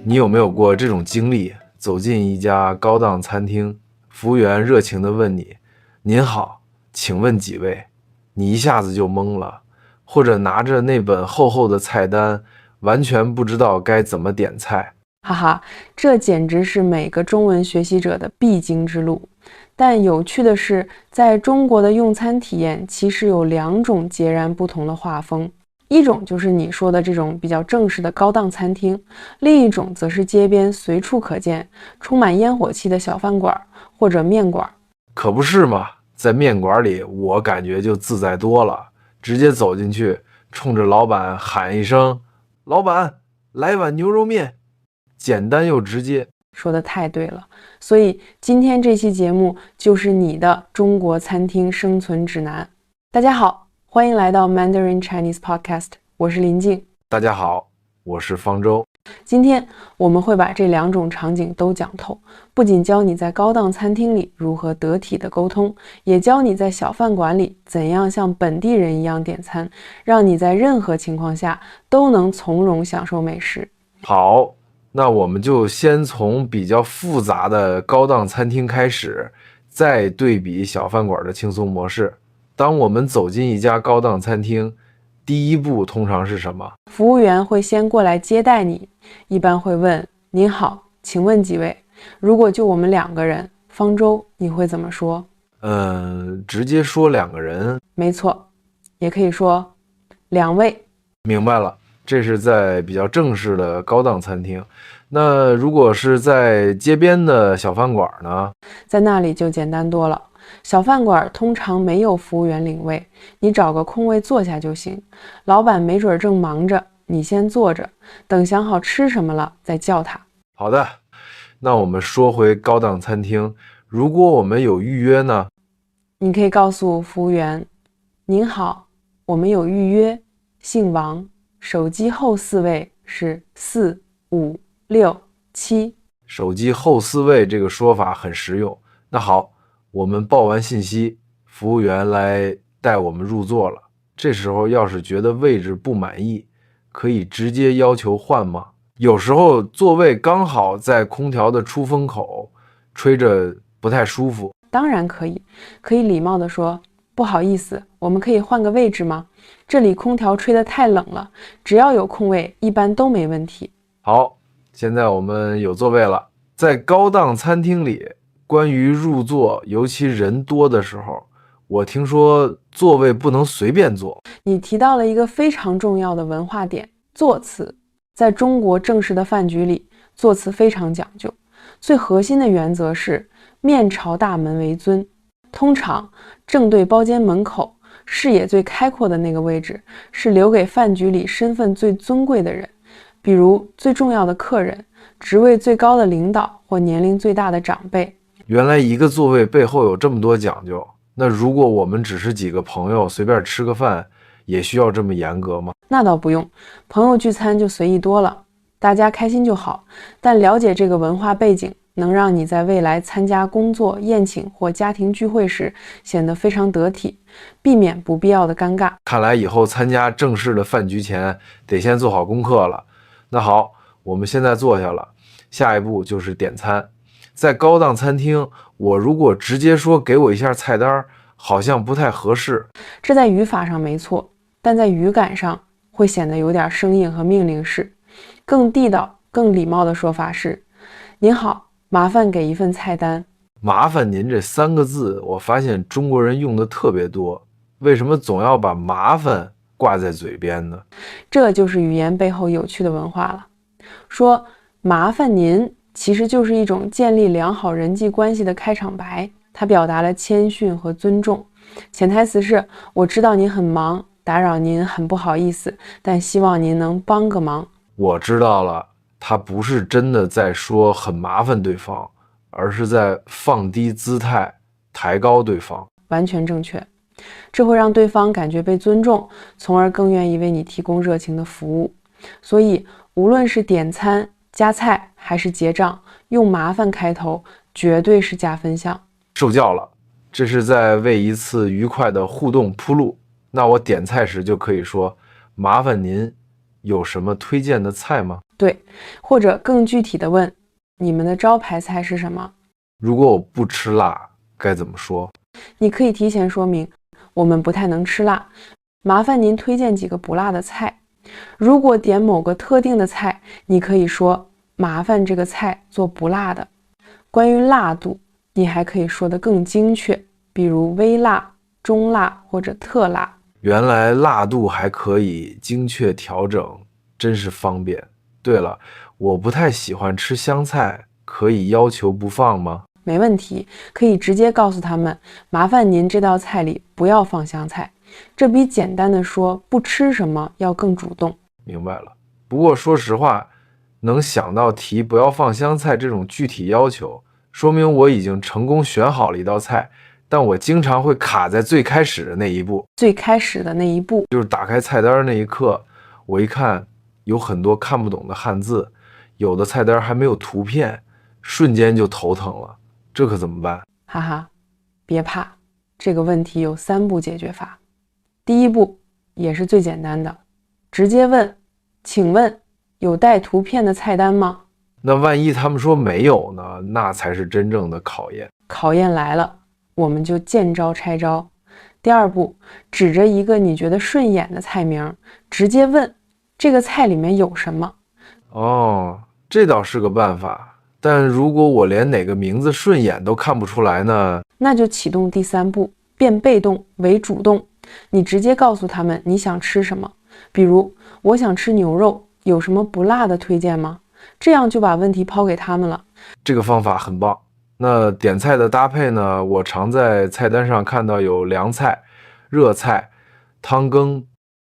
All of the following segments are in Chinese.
你有没有过这种经历？走进一家高档餐厅，服务员热情地问你：“您好，请问几位？”你一下子就懵了，或者拿着那本厚厚的菜单，完全不知道该怎么点菜。哈哈，这简直是每个中文学习者的必经之路。但有趣的是，在中国的用餐体验其实有两种截然不同的画风。一种就是你说的这种比较正式的高档餐厅，另一种则是街边随处可见、充满烟火气的小饭馆或者面馆。可不是嘛，在面馆里我感觉就自在多了，直接走进去，冲着老板喊一声：“老板，来碗牛肉面。”简单又直接。说得太对了，所以今天这期节目就是你的中国餐厅生存指南。大家好，欢迎来到 Mandarin Chinese Podcast， 我是林静。大家好，我是方舟。今天我们会把这两种场景都讲透，不仅教你在高档餐厅里如何得体的沟通，也教你在小饭馆里怎样像本地人一样点餐，让你在任何情况下都能从容享受美食。好，那我们就先从比较复杂的高档餐厅开始，再对比小饭馆的轻松模式。当我们走进一家高档餐厅，第一步通常是什么？服务员会先过来接待你，一般会问：“您好，请问几位？”如果就我们两个人，方舟，你会怎么说？直接说两个人。没错，也可以说2位。明白了，这是在比较正式的高档餐厅。那如果是在街边的小饭馆呢？在那里就简单多了。小饭馆通常没有服务员领位，你找个空位坐下就行。老板没准正忙着，你先坐着，等想好吃什么了再叫他。好的，那我们说回高档餐厅，如果我们有预约呢？你可以告诉服务员：“您好，我们有预约，姓王，手机后4位是4、5、6、7。”手机后4位这个说法很实用。那好，我们报完信息，服务员来带我们入座了。这时候要是觉得位置不满意，可以直接要求换吗？有时候座位刚好在空调的出风口，吹着不太舒服。当然可以，可以礼貌地说：“不好意思，我们可以换个位置吗？这里空调吹得太冷了，只要有空位，一般都没问题。”好，现在我们有座位了。在高档餐厅里，关于入座，尤其人多的时候，我听说座位不能随便坐。你提到了一个非常重要的文化点，座次。在中国正式的饭局里，座次非常讲究。最核心的原则是面朝大门为尊，通常正对包间门口，视野最开阔的那个位置是留给饭局里身份最尊贵的人，比如最重要的客人、职位最高的领导或年龄最大的长辈。原来一个座位背后有这么多讲究。那如果我们只是几个朋友随便吃个饭，也需要这么严格吗？那倒不用，朋友聚餐就随意多了，大家开心就好。但了解这个文化背景，能让你在未来参加工作、宴请或家庭聚会时显得非常得体，避免不必要的尴尬。看来以后参加正式的饭局前，得先做好功课了。那好，我们现在坐下了，下一步就是点餐。在高档餐厅，我如果直接说给我一下菜单，好像不太合适。这在语法上没错，但在语感上会显得有点生硬和命令式。更地道、更礼貌的说法是：“您好，麻烦给一份菜单。”麻烦您这3个字，我发现中国人用的特别多，为什么总要把麻烦挂在嘴边呢？这就是语言背后有趣的文化了。说麻烦您其实就是一种建立良好人际关系的开场白，它表达了谦逊和尊重。潜台词是：我知道您很忙，打扰您很不好意思，但希望您能帮个忙。我知道了，他不是真的在说很麻烦对方，而是在放低姿态，抬高对方。完全正确，这会让对方感觉被尊重，从而更愿意为你提供热情的服务。所以无论是点餐、加菜还是结账，用麻烦开头绝对是加分项。受教了，这是在为一次愉快的互动铺路。那我点菜时就可以说：麻烦您有什么推荐的菜吗？对，或者更具体的问，你们的招牌菜是什么？如果我不吃辣，该怎么说？你可以提前说明，我们不太能吃辣，麻烦您推荐几个不辣的菜。如果点某个特定的菜，你可以说麻烦这个菜做不辣的。关于辣度，你还可以说得更精确，比如微辣、中辣或者特辣。原来辣度还可以精确调整，真是方便。对了，我不太喜欢吃香菜，可以要求不放吗？没问题，可以直接告诉他们，麻烦您这道菜里不要放香菜，这比简单的说不吃什么要更主动。明白了。不过说实话，能想到提不要放香菜这种具体要求，说明我已经成功选好了一道菜，但我经常会卡在最开始的那一步。最开始的那一步，就是打开菜单那一刻，我一看有很多看不懂的汉字，有的菜单还没有图片，瞬间就头疼了。这可怎么办？哈哈，别怕，这个问题有3步解决法。第一步也是最简单的，直接问，请问有带图片的菜单吗？那万一他们说没有呢？那才是真正的考验。考验来了，我们就见招拆招。第二步，指着一个你觉得顺眼的菜名，直接问这个菜里面有什么。哦，这倒是个办法。但如果我连哪个名字顺眼都看不出来呢？那就启动第3步，变被动为主动。你直接告诉他们你想吃什么，比如我想吃牛肉，有什么不辣的推荐吗？这样就把问题抛给他们了。这个方法很棒。那点菜的搭配呢？我常在菜单上看到有凉菜、热菜、汤羹、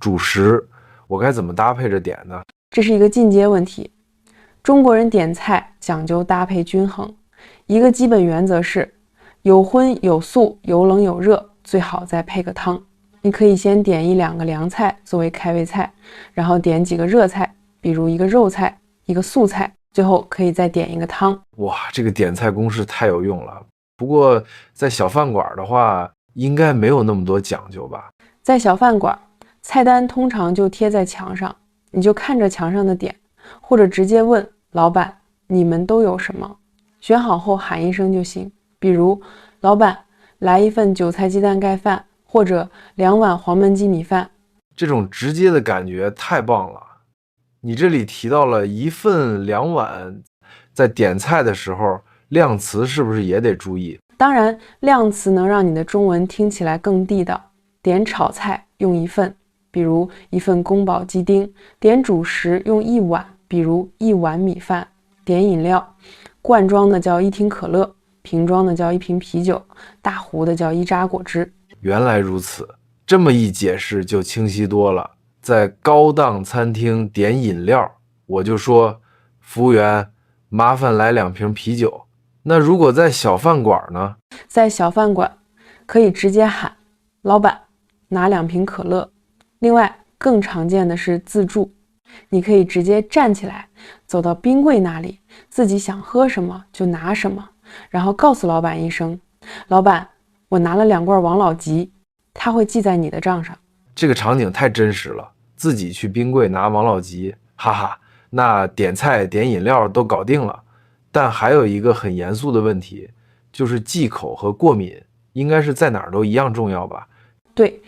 主食，我该怎么搭配着点呢？这是一个进阶问题。中国人点菜讲究搭配均衡，一个基本原则是有荤有素，有冷有热，最好再配个汤。你可以先点1-2个凉菜作为开胃菜，然后点几个热菜，比如一个肉菜，一个素菜，最后可以再点一个汤。哇，这个点菜公式太有用了。不过在小饭馆的话，应该没有那么多讲究吧？在小饭馆，菜单通常就贴在墙上，你就看着墙上的点，或者直接问老板，你们都有什么？选好后喊一声就行，比如老板，来一份韭菜鸡蛋盖饭，或者2碗黄焖鸡米饭。这种直接的感觉太棒了。你这里提到了1份2碗，在点菜的时候量词是不是也得注意？当然，量词能让你的中文听起来更地道。点炒菜用1份，比如1份宫保鸡丁；点主食用1碗，比如1碗米饭；点饮料，罐装的叫1听可乐，瓶装的叫1瓶啤酒，大壶的叫1扎果汁。原来如此，这么一解释就清晰多了。在高档餐厅点饮料，我就说服务员，麻烦来2瓶啤酒。那如果在小饭馆呢？在小饭馆可以直接喊老板拿2瓶可乐。另外更常见的是自助，你可以直接站起来走到冰柜那里，自己想喝什么就拿什么，然后告诉老板一声，老板我拿了2罐王老吉，他会记在你的账上。这个场景太真实了，自己去冰柜拿王老吉，哈哈，那点菜点饮料都搞定了。但还有一个很严肃的问题，就是忌口和过敏，应该是在哪儿都一样重要吧？对，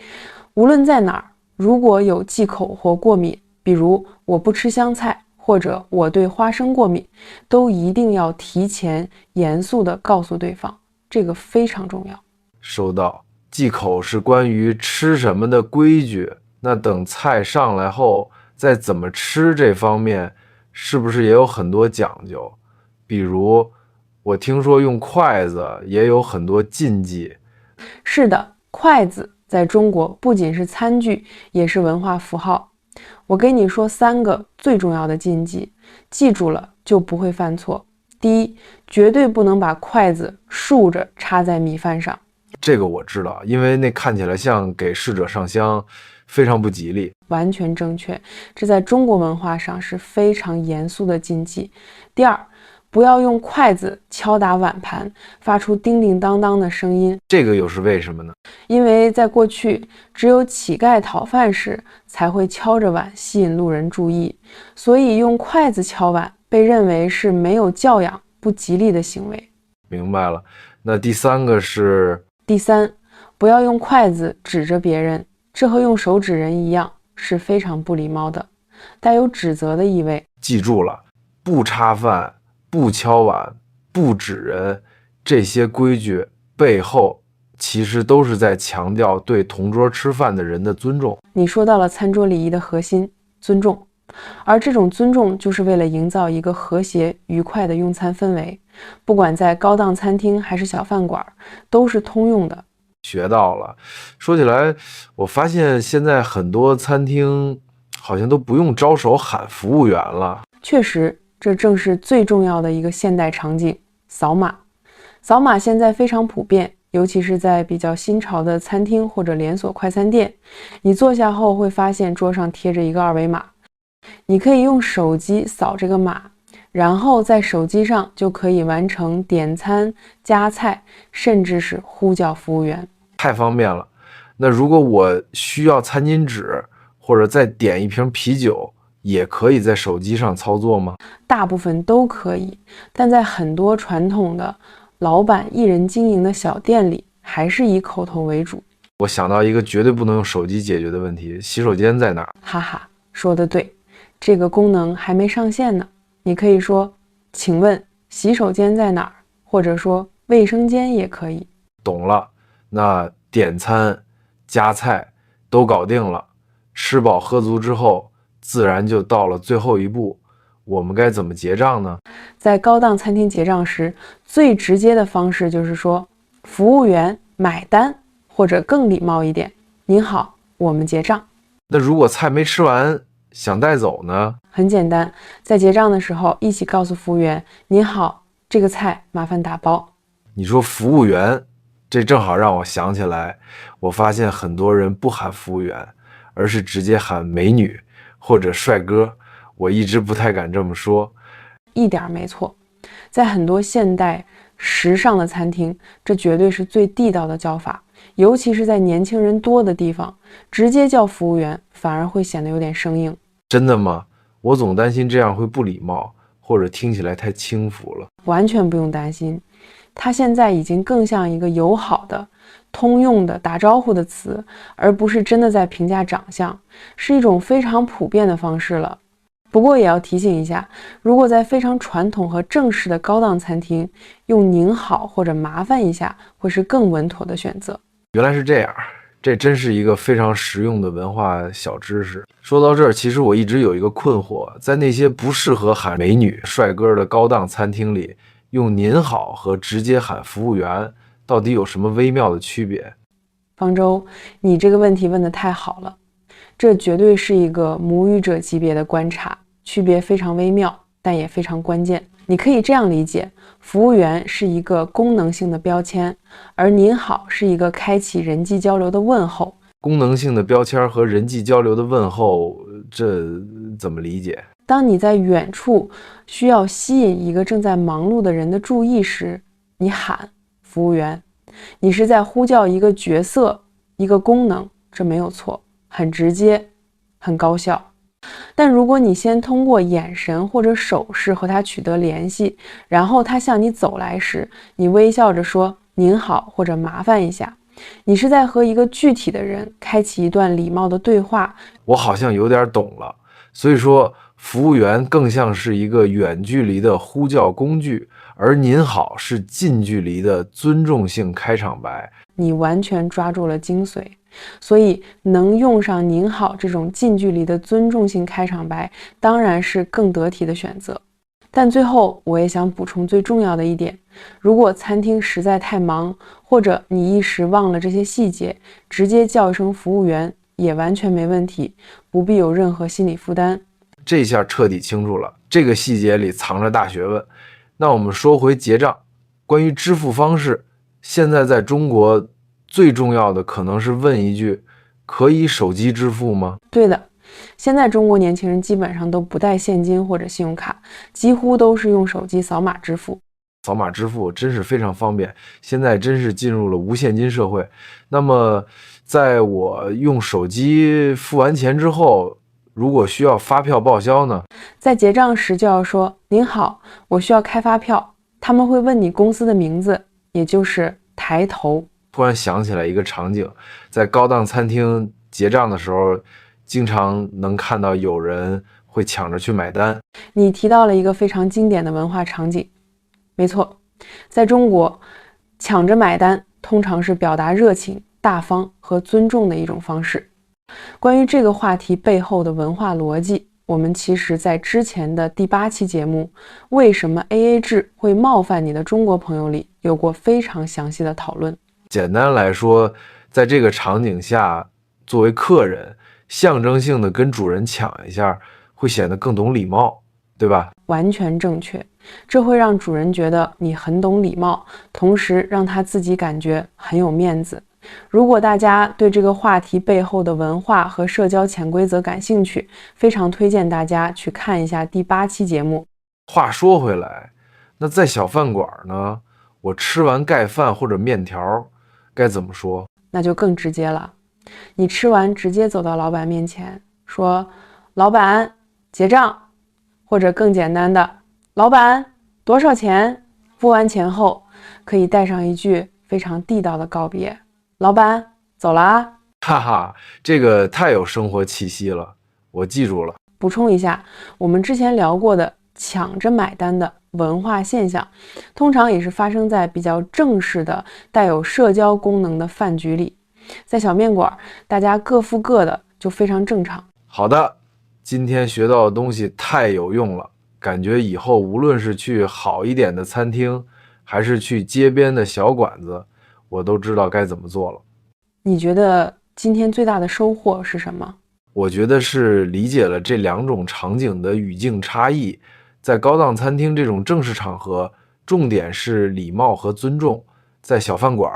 无论在哪儿，如果有忌口或过敏，比如我不吃香菜，或者我对花生过敏，都一定要提前严肃地告诉对方，这个非常重要。收到。忌口是关于吃什么的规矩，那等菜上来后，在怎么吃这方面，是不是也有很多讲究？比如，我听说用筷子也有很多禁忌。是的，筷子在中国不仅是餐具，也是文化符号。我给你说3个最重要的禁忌，记住了就不会犯错。第一，绝对不能把筷子竖着插在米饭上。这个我知道，因为那看起来像给逝者上香，非常不吉利。完全正确，这在中国文化上是非常严肃的禁忌。第二，不要用筷子敲打碗盘，发出叮叮当当的声音。这个又是为什么呢？因为在过去，只有乞丐讨饭时才会敲着碗吸引路人注意，所以用筷子敲碗被认为是没有教养、不吉利的行为。明白了。那第三个是？第三，不要用筷子指着别人，这和用手指人一样，是非常不礼貌的，带有指责的意味。记住了，不插饭、不敲碗、不指人，这些规矩背后其实都是在强调对同桌吃饭的人的尊重。你说到了餐桌礼仪的核心，尊重。而这种尊重就是为了营造一个和谐愉快的用餐氛围，不管在高档餐厅还是小饭馆，都是通用的。学到了。说起来，我发现现在很多餐厅好像都不用招手喊服务员了。确实，这正是最重要的一个现代场景——扫码。扫码现在非常普遍，尤其是在比较新潮的餐厅或者连锁快餐店，你坐下后会发现桌上贴着一个二维码，你可以用手机扫这个码，然后在手机上就可以完成点餐、加菜，甚至是呼叫服务员。太方便了。那如果我需要餐巾纸，或者再点一瓶啤酒，也可以在手机上操作吗？大部分都可以，但在很多传统的老板一人经营的小店里，还是以口头为主。我想到一个绝对不能用手机解决的问题：洗手间在哪儿？哈哈，说得对，这个功能还没上线呢。你可以说，请问洗手间在哪儿？或者说卫生间也可以。懂了。那点餐、加菜都搞定了，吃饱喝足之后，自然就到了最后一步，我们该怎么结账呢？在高档餐厅结账时，最直接的方式就是说，服务员买单，或者更礼貌一点，您好，我们结账。那如果菜没吃完，想带走呢？很简单，在结账的时候一起告诉服务员，您好，这个菜麻烦打包。你说服务员，这正好让我想起来，我发现很多人不喊服务员，而是直接喊美女或者帅哥，我一直不太敢这么说。一点没错，在很多现代时尚的餐厅，这绝对是最地道的叫法，尤其是在年轻人多的地方，直接叫服务员反而会显得有点生硬。真的吗？我总担心这样会不礼貌，或者听起来太轻浮了。完全不用担心，它现在已经更像一个友好的、通用的打招呼的词，而不是真的在评价长相，是一种非常普遍的方式了。不过也要提醒一下，如果在非常传统和正式的高档餐厅，用您好或者麻烦一下会是更稳妥的选择。原来是这样，这真是一个非常实用的文化小知识。说到这儿，其实我一直有一个困惑，在那些不适合喊美女帅哥的高档餐厅里，用您好和直接喊服务员到底有什么微妙的区别？方舟，你这个问题问得太好了，这绝对是一个母语者级别的观察，区别非常微妙，但也非常关键。你可以这样理解，服务员是一个功能性的标签，而您好是一个开启人际交流的问候。功能性的标签和人际交流的问候，这怎么理解？当你在远处需要吸引一个正在忙碌的人的注意时，你喊服务员，你是在呼叫一个角色、一个功能，这没有错，很直接，很高效。但如果你先通过眼神或者手势和他取得联系，然后他向你走来时，你微笑着说您好或者麻烦一下，你是在和一个具体的人开启一段礼貌的对话。我好像有点懂了。所以说，服务员更像是一个远距离的呼叫工具，而您好是近距离的尊重性开场白。你完全抓住了精髓。所以能用上您好这种近距离的尊重性开场白，当然是更得体的选择。但最后我也想补充最重要的一点，如果餐厅实在太忙，或者你一时忘了这些细节，直接叫一声服务员也完全没问题，不必有任何心理负担。这下彻底清楚了，这个细节里藏着大学问。那我们说回结账，关于支付方式，现在在中国最重要的可能是问一句，可以手机支付吗？对的，现在中国年轻人基本上都不带现金或者信用卡，几乎都是用手机扫码支付。扫码支付真是非常方便，现在真是进入了无现金社会。那么在我用手机付完钱之后，如果需要发票报销呢？在结账时就要说您好，我需要开发票。他们会问你公司的名字，也就是抬头。突然想起来一个场景，在高档餐厅结账的时候，经常能看到有人会抢着去买单。你提到了一个非常经典的文化场景，没错，在中国，抢着买单通常是表达热情、大方和尊重的一种方式。关于这个话题背后的文化逻辑，我们其实在之前的第8期节目为什么 AA 制会冒犯你的中国朋友里有过非常详细的讨论。简单来说，在这个场景下，作为客人，象征性的跟主人抢一下，会显得更懂礼貌，对吧？完全正确，这会让主人觉得你很懂礼貌，同时让他自己感觉很有面子。如果大家对这个话题背后的文化和社交潜规则感兴趣，非常推荐大家去看一下第8期节目。话说回来，那在小饭馆呢，我吃完盖饭或者面条该怎么说？那就更直接了，你吃完直接走到老板面前说老板结账，或者更简单的老板多少钱。付完钱后可以带上一句非常地道的告别，老板走了啊。哈哈，这个太有生活气息了，我记住了。补充一下，我们之前聊过的抢着买单的文化现象，通常也是发生在比较正式的带有社交功能的饭局里。在小面馆，大家各付各的就非常正常。好的，今天学到的东西太有用了，感觉以后无论是去好一点的餐厅，还是去街边的小馆子，我都知道该怎么做了。你觉得今天最大的收获是什么？我觉得是理解了这2种场景的语境差异。在高档餐厅这种正式场合，重点是礼貌和尊重；在小饭馆，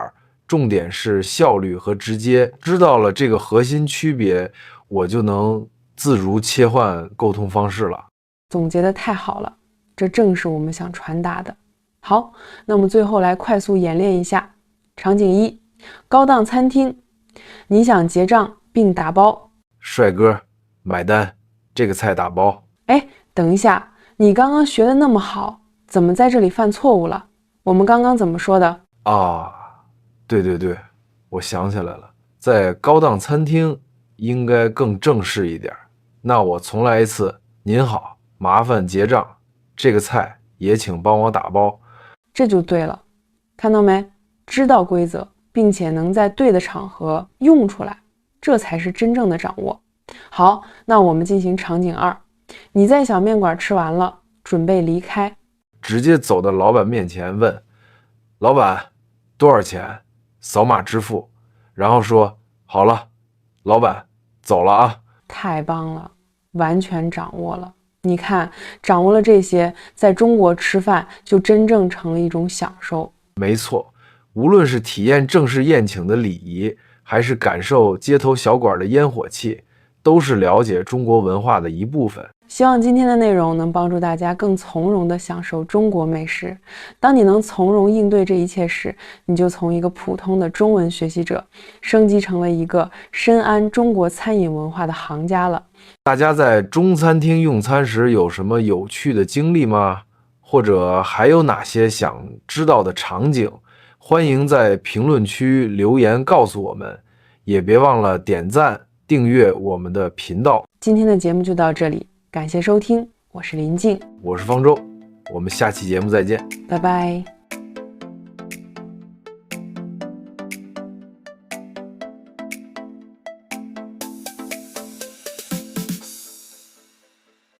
重点是效率和直接。知道了这个核心区别，我就能自如切换沟通方式了。总结得太好了，这正是我们想传达的。好，那我们最后来快速演练一下。场景1，高档餐厅，你想结账并打包。帅哥，买单，这个菜打包。哎，等一下，你刚刚学的那么好，怎么在这里犯错误了？我们刚刚怎么说的？啊，对，我想起来了，在高档餐厅应该更正式一点。那我重来一次。您好，麻烦结账，这个菜也请帮我打包。这就对了，看到没？知道规则，并且能在对的场合用出来，这才是真正的掌握。好，那我们进行场景2，你在小面馆吃完了，准备离开，直接走到老板面前问，老板多少钱？扫码支付，然后说好了，老板走了啊。太棒了，完全掌握了。你看，掌握了这些，在中国吃饭就真正成了一种享受。没错，无论是体验正式宴请的礼仪，还是感受街头小馆的烟火气，都是了解中国文化的一部分。希望今天的内容能帮助大家更从容地享受中国美食。当你能从容应对这一切时，你就从一个普通的中文学习者，升级成了一个深谙中国餐饮文化的行家了。大家在中餐厅用餐时有什么有趣的经历吗？或者还有哪些想知道的场景？欢迎在评论区留言告诉我们，也别忘了点赞、订阅我们的频道。今天的节目就到这里，感谢收听，我是林静，我是方舟，我们下期节目再见，拜拜。